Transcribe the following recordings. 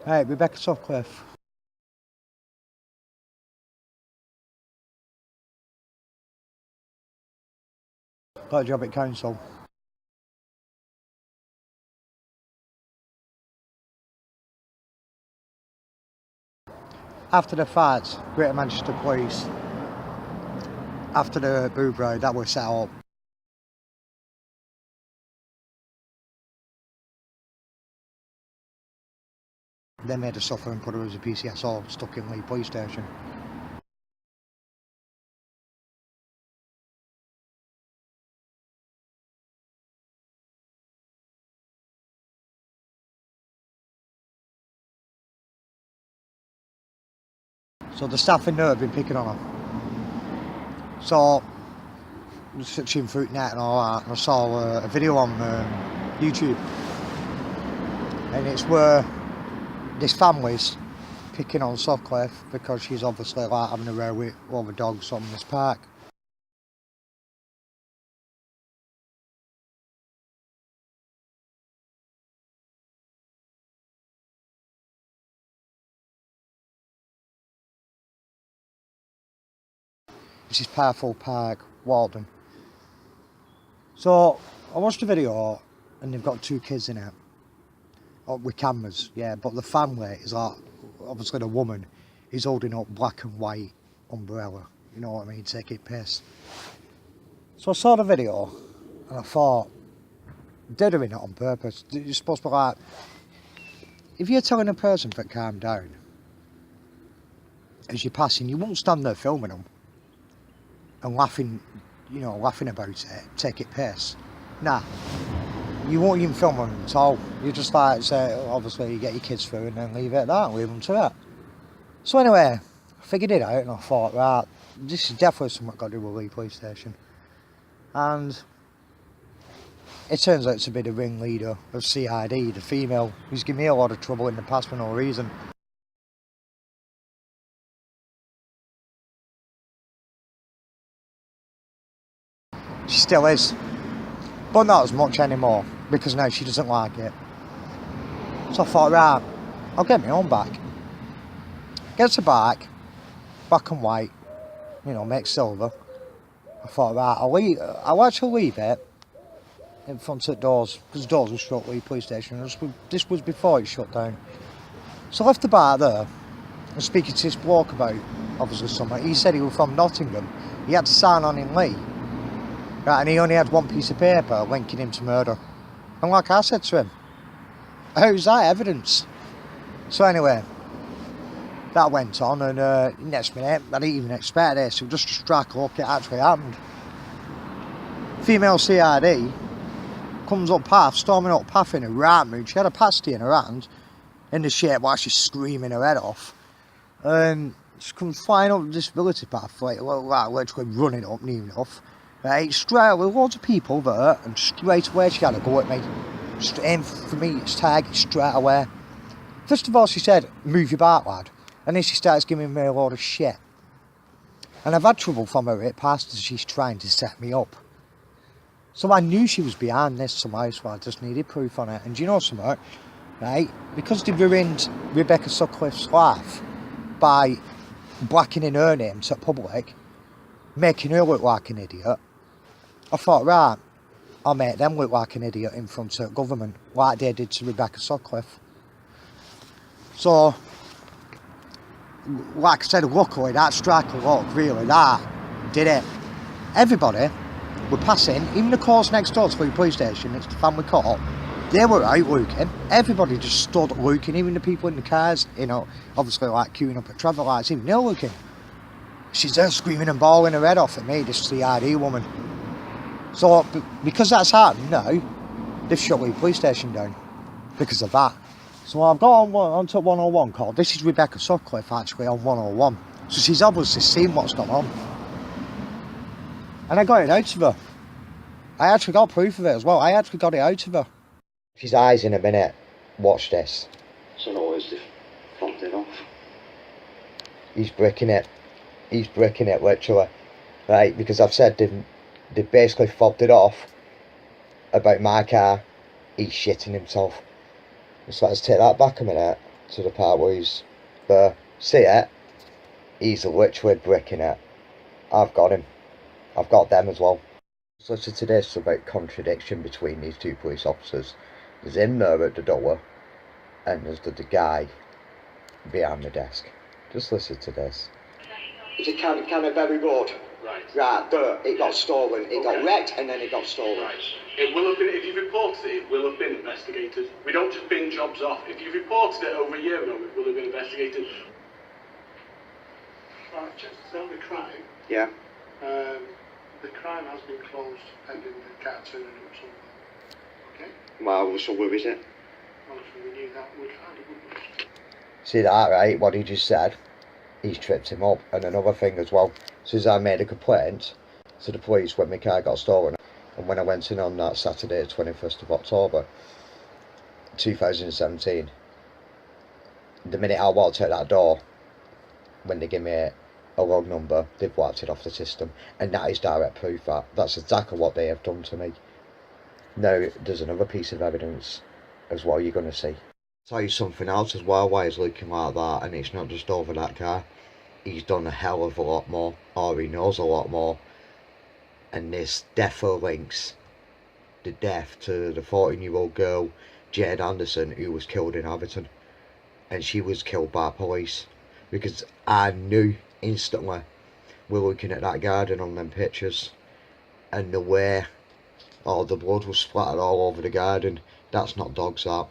Hey, Rebekah Sutcliffe. Got a job at council. After the fights, Greater Manchester Police, after the boob road that was set up, they made her suffer and put her as a PCSO stuck in Leigh Police Station. So the staff in there have been picking on her. So I was searching through the net and all that, and I saw a video on YouTube, and it's where this family's picking on Sutcliffe because she's obviously like having a row with all the dogs on this park. This is Powerful Park, Oldham. So I watched the video and they've got 2 kids in it. With cameras, yeah, but the family is like, obviously the woman is holding up black and white umbrella, you know what I mean, take it piss. So I saw the video and I thought, they're doing it on purpose. You're supposed to be like, if you're telling a person to calm down as you're passing, you won't stand there filming them and laughing, you know, laughing about it, take it piss. Nah, you won't even film them at all. You just like say, obviously you get your kids through and then leave it at that, leave them to it. So anyway, I figured it out and I thought, right, this is definitely something got to do with Leigh Police Station. And it turns out to be the ringleader of CID, the female, who's given me a lot of trouble in the past for no reason. She still is, but not as much anymore, because now she doesn't like it. So I thought, right, I'll get my own back. Gets her back, black and white, you know, make silver. I thought, right, I'll actually leave it in front of the doors, because the doors were shut, Leigh Police Station. This was before it shut down. So I left the bar there, and speaking to this bloke about, obviously something. He said he was from Nottingham. He had to sign on in Leigh. Right, and he only had one piece of paper linking him to murder. And like I said to him, how's that evidence? So anyway, that went on, and next minute, I didn't even expect this, so just to strike luck, it actually happened. Female CID comes up path, storming up path in a right mood. She had a pasty in her hand, in the shape while she's screaming her head off. And she comes flying up the disability path, like literally running up near enough. Right, straight with loads of people there, and straight away she had a go at me. Just aim for me, it's target straight away. First of all, she said, "Move your back, lad," and then she starts giving me a load of shit. And I've had trouble from her at past as she's trying to set me up. So I knew she was behind this somehow, so I just needed proof on it. And do you know something? Right? Because they ruined Rebekah Sutcliffe's life by blackening her name to the public, making her look like an idiot, I thought, right, I'll make them look like an idiot in front of government, like they did to Rebekah Sutcliffe. So, like I said, luckily, that strike of luck, really, that did it. Everybody were passing, even the cars next door to the police station, next to the family court, they were out looking. Everybody just stood looking, even the people in the cars, you know, obviously like queuing up at traffic lights, even they're looking. She's there screaming and bawling her head off at me, this CID woman. So, because that's happened now, they've shut the police station down because of that. So I've got onto 101 call. This is Rebekah Sutcliffe actually on 101. So she's obviously seen what's gone on. And I got it out of her. I actually got proof of it as well. I actually got it out of her. His eyes in a minute. Watch this. So always they've fobbed it off. He's bricking it. He's bricking it literally. Right, because I've said they've basically fobbed it off about my car. He's shitting himself. So let's take that back a minute. to the part where he's there. See it? He's literally bricking it. I've got him. I've got them as well. So listen to this about contradiction between these two police officers. There's him there at the door, and there's the guy behind the desk. Just listen to this. It's a Canterbury Road. Right. Right, there, it got stolen. It got wrecked and then it got stolen. Right. It will have been, if you've reported it, it will have been investigated. We don't just bin jobs off. If you've reported it over a year ago, it will have been investigated. Right, just to tell the crime. Yeah. The crime has been closed pending the cat turning up somewhere. Okay? Well, so where is it? Well, if we knew that, we'd find it, wouldn't we? See that, right? What he just said? He's tripped him up. And another thing as well. Since I made a complaint to the police when my car got stolen, and when I went in on that Saturday, 21st of October 2017, the minute I walked out that door, when they give me a log number, they've wiped it off the system, and that is direct proof that that's exactly what they have done to me. Now there's another piece of evidence as well you're going to see. Tell you something else as well, why he's looking like that, and it's not just over that car. He's done a hell of a lot more, or he knows a lot more, and this defo links the death to the 14-year-old girl Jade Anderson, who was killed in Everton, and she was killed by police, because I knew instantly, we're looking at that garden on them pictures, and the way all the blood was splattered all over the garden. That's not dogs, that.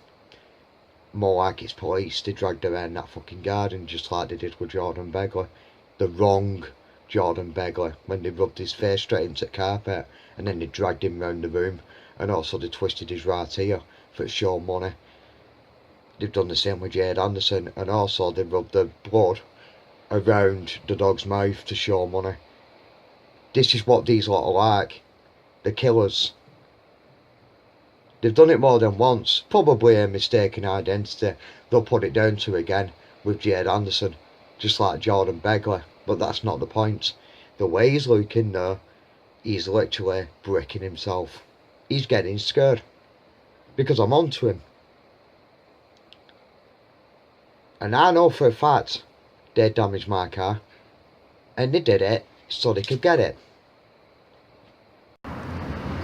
More like it's police. They dragged her in that fucking garden just like they did with Jordan Begley. The wrong Jordan Begley, when they rubbed his face straight into the carpet, and then they dragged him round the room, and also they twisted his right ear for to show money. They've done the same with Jade Anderson, and also they rubbed the blood around the dog's mouth to show money. This is what these lot are like. The killers. They've done it more than once. Probably a mistaken identity. They'll put it down to again with Jade Anderson, just like Jordan Begley. But that's not the point. The way he's looking there, he's literally bricking himself. He's getting scared. Because I'm onto him. And I know for a fact they damaged my car. And they did it so they could get it.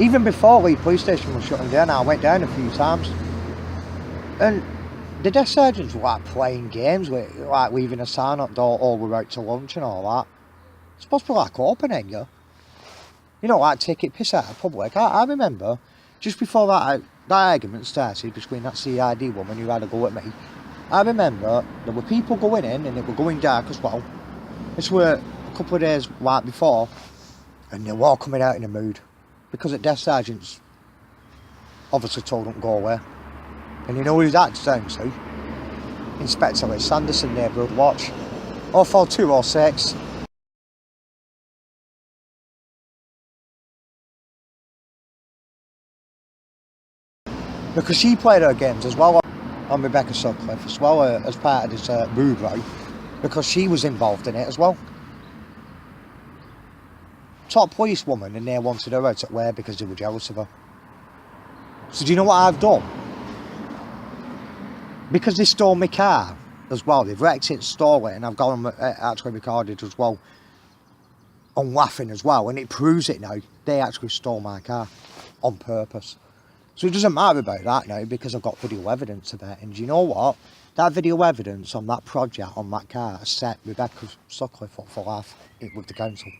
Even before Leigh Police Station was shutting down, I went down a few times. And the desk sergeants were like playing games with, like leaving a sign up door, all we're out to lunch and all that. It's supposed to be like opening, you. You know, like take it piss out of public. I remember, just before that argument started between that CID woman who had a go at me, I remember there were people going in and it were going dark as well. This were a couple of days like before, and they were all coming out in a mood. Because the desk sergeants obviously told them to go away. And you know who that's down to? Inspector Liz Sanderson, Neighbourhood Watch. 04206. Because she played her games as well on Rebekah Sutcliffe, as well as part of this rude row. Because she was involved in it as well. Top police woman, and they wanted her out at work because they were jealous of her. So do you know what I've done? Because they stole my car as well, they've wrecked it, stole it, and I've got them actually recorded as well on laughing as well, and it proves it now. They actually stole my car on purpose. So it doesn't matter about that now because I've got video evidence of it. And do you know what? That video evidence on that project on that car set Rebekah Sutcliffe up for life with the council.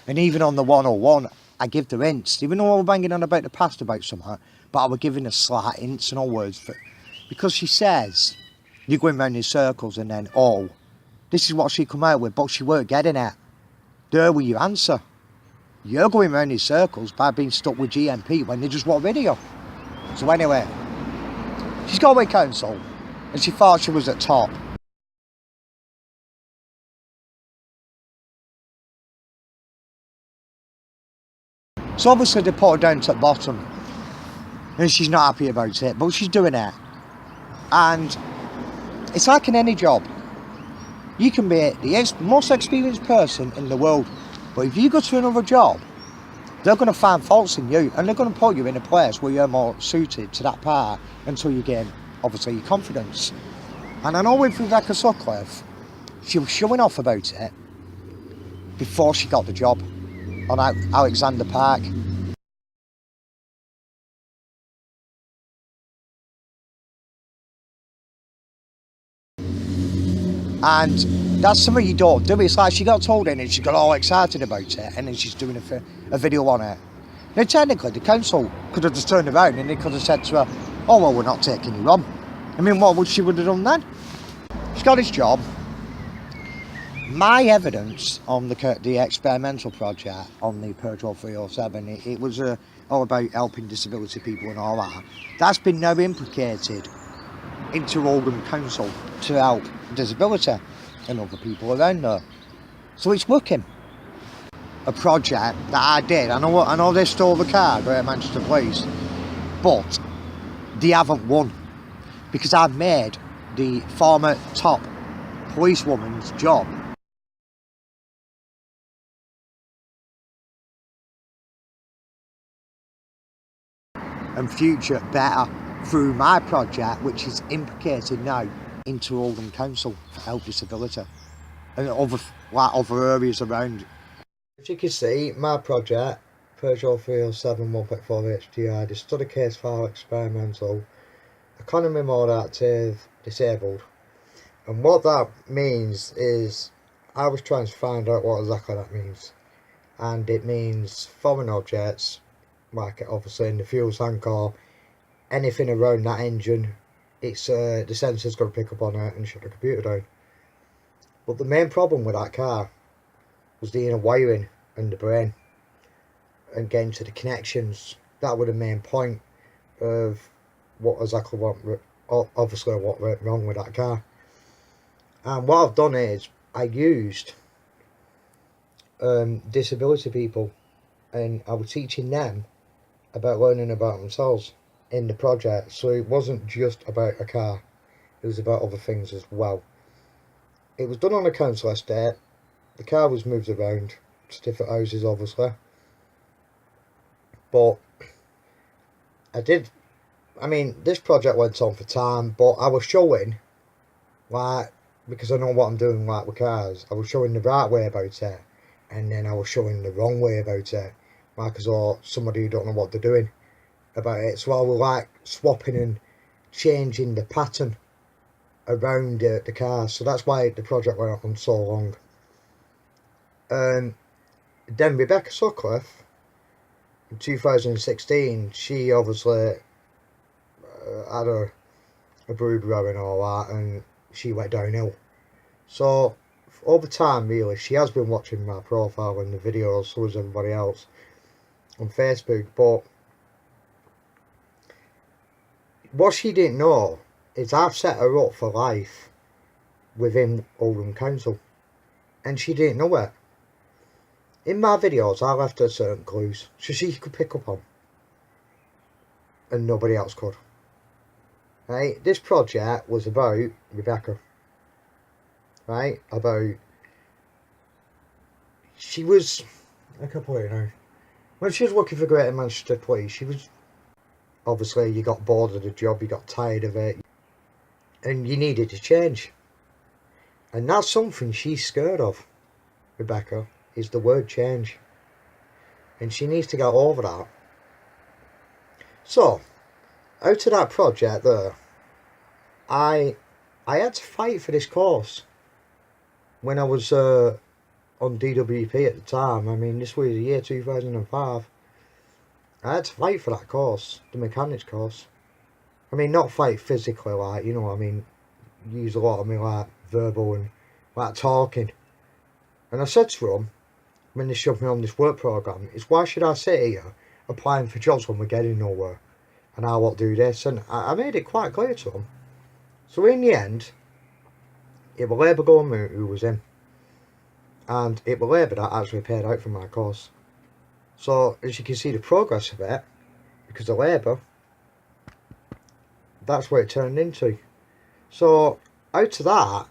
And even on the 101, I give the hints. Even though I was banging on about the past about something, but I was giving her slight hints and all words. Because she says, you're going round in circles and then, oh, this is what she come out with, but she weren't getting it. There with your answer. You're going round in circles by being stuck with GMP when they just want rid of you. So anyway, she's got with council and she thought she was at top. So obviously they put her down to the bottom and she's not happy about it, but she's doing it. And it's like in any job. You can be the most experienced person in the world, but if you go to another job, they're going to find faults in you and they're going to put you in a place where you're more suited to that part until you gain, obviously, your confidence. And I know with Rebekah Sutcliffe, she was showing off about it before she got the job on Alexander Park. And that's something you don't do. It's like she got told it and she got all excited about it, and then she's doing a video on it. Now technically the council could have just turned around and they could have said to her, oh well, we're not taking you on. I mean, what would she would have done then? She's got his job. My evidence on the experimental project on the Peugeot 307, it was all about helping disability people and all that. That's been now implicated into Oldham Council to help disability and other people around there. So it's working. A project that I did, I know they stole the car, Great Manchester Police, but they haven't won, because I've made the former top policewoman's job and future better through my project, which is implicated now into Oldham Council for help disability and other areas around. As you can see, my project, Peugeot 307 1.4 HDI, the study case file experimental, economy mode active, disabled. And what that means is, I was trying to find out what exactly that means. And it means foreign objects, like obviously in the fuel tank or anything around that engine, it's the sensor's got to pick up on it and shut the computer down. But the main problem with that car was the inner wiring and the brain and getting to the connections. That was the main point of what went wrong with that car. And what I've done is I used disability people, and I was teaching them about learning about themselves in the project. So it wasn't just about a car, it was about other things as well. It was done on a council estate. The car was moved around to different houses obviously, but this project went on for time, but I was showing, like, because I know what I'm doing like with cars, I was showing the right way about it, and then I was showing the wrong way about it, like as though somebody who don't know what they're doing about it. So I was like swapping and changing the pattern around the car. So that's why the project went on so long. Then Rebekah Sutcliffe in 2016, she obviously had a boo-boo and all that, and she went downhill. So over time, really, she has been watching my profile and the videos, so has everybody else on Facebook. But what she didn't know is I've set her up for life within Oldham Council, and she didn't know it. In my videos, I left her certain clues so she could pick up on, and nobody else could. Right? This project was about Rebekah. Right? She was, I can put it now, when she was working for Greater Manchester Police, she was, obviously you got bored of the job, you got tired of it, and you needed to change. And that's something she's scared of, Rebekah, is the word change. And she needs to get over that. So, out of that project there, I had to fight for this course when I was on DWP at the time. I mean, this was the year 2005. I had to fight for that course, the mechanics course. I mean, not fight physically, like, you know, I mean, use a lot of me, like, verbal and, like, talking. And I said to them, when they shoved me on this work programme, is why should I sit here applying for jobs when we're getting nowhere? And I won't do this. And I made it quite clear to them. So in the end, it was Labour government who was in. And it was Labour that actually paid out for my course. So as you can see the progress of it, because of Labour, that's what it turned into. So out of that,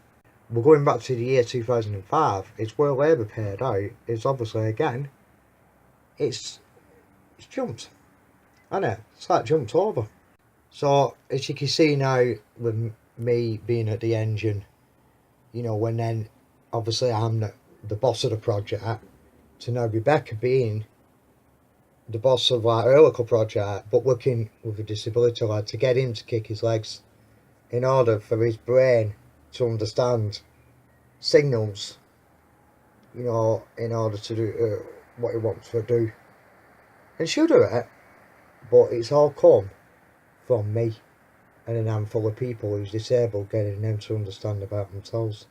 we're going back to the year 2005, it's where Labour paid out. It's obviously, again, it's jumped, hasn't it? It's like jumped over. So as you can see now with me being at the engine, you know, when then obviously I'm the boss of the project, to now Rebekah being the boss of like her local project, but working with a disability lad to get him to kick his legs in order for his brain to understand signals, you know, in order to do what he wants to do. And she'll do it, but it's all come from me and a handful of people who's disabled, getting them to understand about themselves.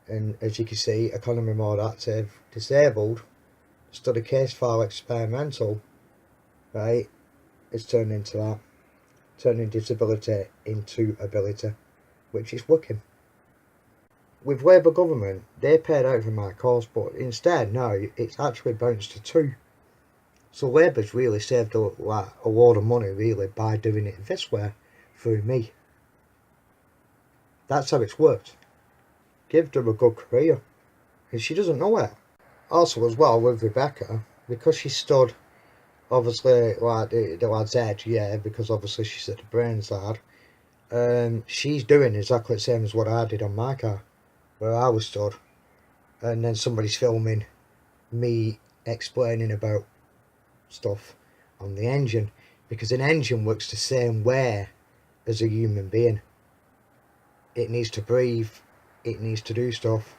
And as you can see, economy mode active, disabled, study case file experimental, right, it's turned into that, turning disability into ability, which is working. With Labour government, they paid out for my course, but instead now it's actually bounced to 2. So Labour's really saved a load of money really by doing it this way through me. That's how it's worked. Give her a good career, and she doesn't know it. Also as well with Rebekah, because she stood obviously like the lad's edge, yeah, because obviously she's at the brains lad. She's doing exactly the same as what I did on my car, where I was stood, and then somebody's filming me explaining about stuff on the engine, because an engine works the same way as a human being. It needs to breathe, it needs to do stuff,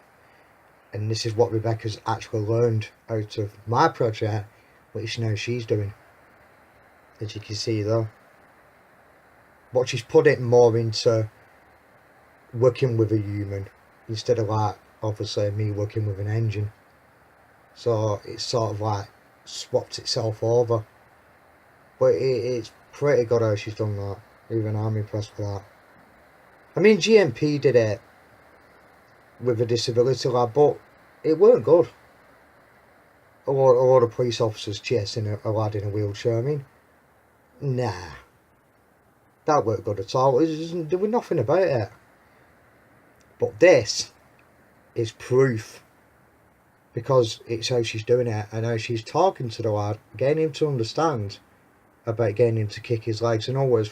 and this is what Rebekah's actually learned out of my project, which now she's doing, as you can see though. But she's put it more into working with a human instead of like obviously me working with an engine, so it's sort of like swapped itself over. But it's pretty good how she's done that. Even I'm impressed with that. I mean, GMP did it with a disability lad, but it weren't good. A lot of police officers chasing a lad in a wheelchair. I mean, nah, that weren't good at all. There was nothing about it. But this is proof, because it's how she's doing it and how she's talking to the lad, getting him to understand about getting him to kick his legs, and always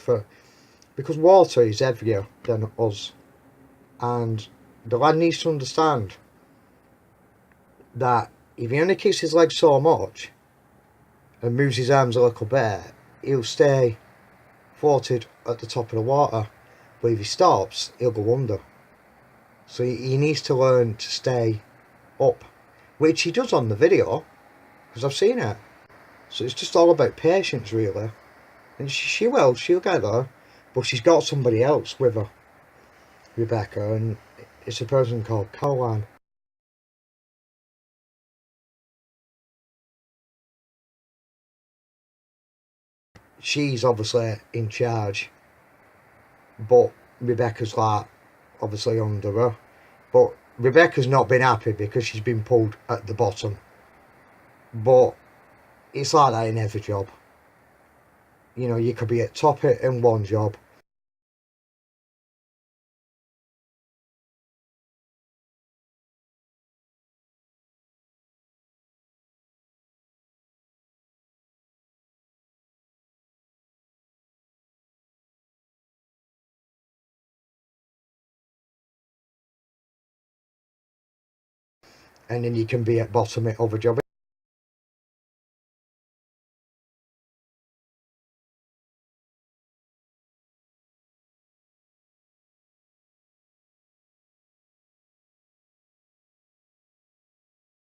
because water is heavier than us, and the lad needs to understand that if he only kicks his legs so much and moves his arms a little bit, he'll stay floated at the top of the water, but if he stops, he'll go under. So he needs to learn to stay up, which he does on the video, because I've seen it. So it's just all about patience really, and she'll get there, but she's got somebody else with her, Rebekah, and it's a person called Caroline. She's obviously in charge, but Rebekah's like obviously under her. But Rebekah's not been happy because she's been pulled at the bottom. But it's like that in every job. You know, you could be at top in one job, and then you can be at bottom at other job.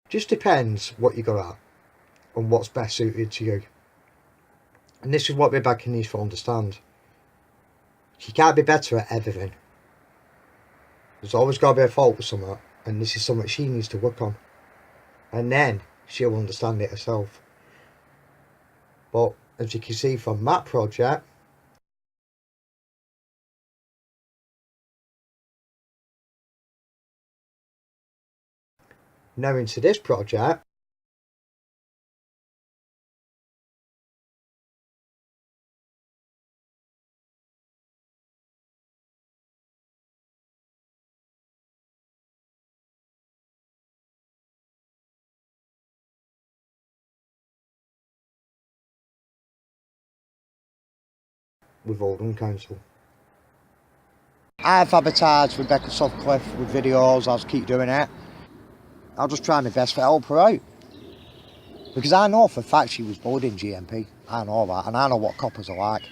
Just depends what you got at and what's best suited to you. And this is what Rebekah needs to understand. She can't be better at everything. There's always got to be a fault with something, and this is something she needs to work on. And then she'll understand it herself. But as you can see from that project, now into this project, with Oldham Council. I've advertised Rebekah Sutcliffe with videos, I'll keep doing it. I'll just try my best to help her out. Because I know for a fact she was bullied in GMP. I know that, and I know what coppers are like.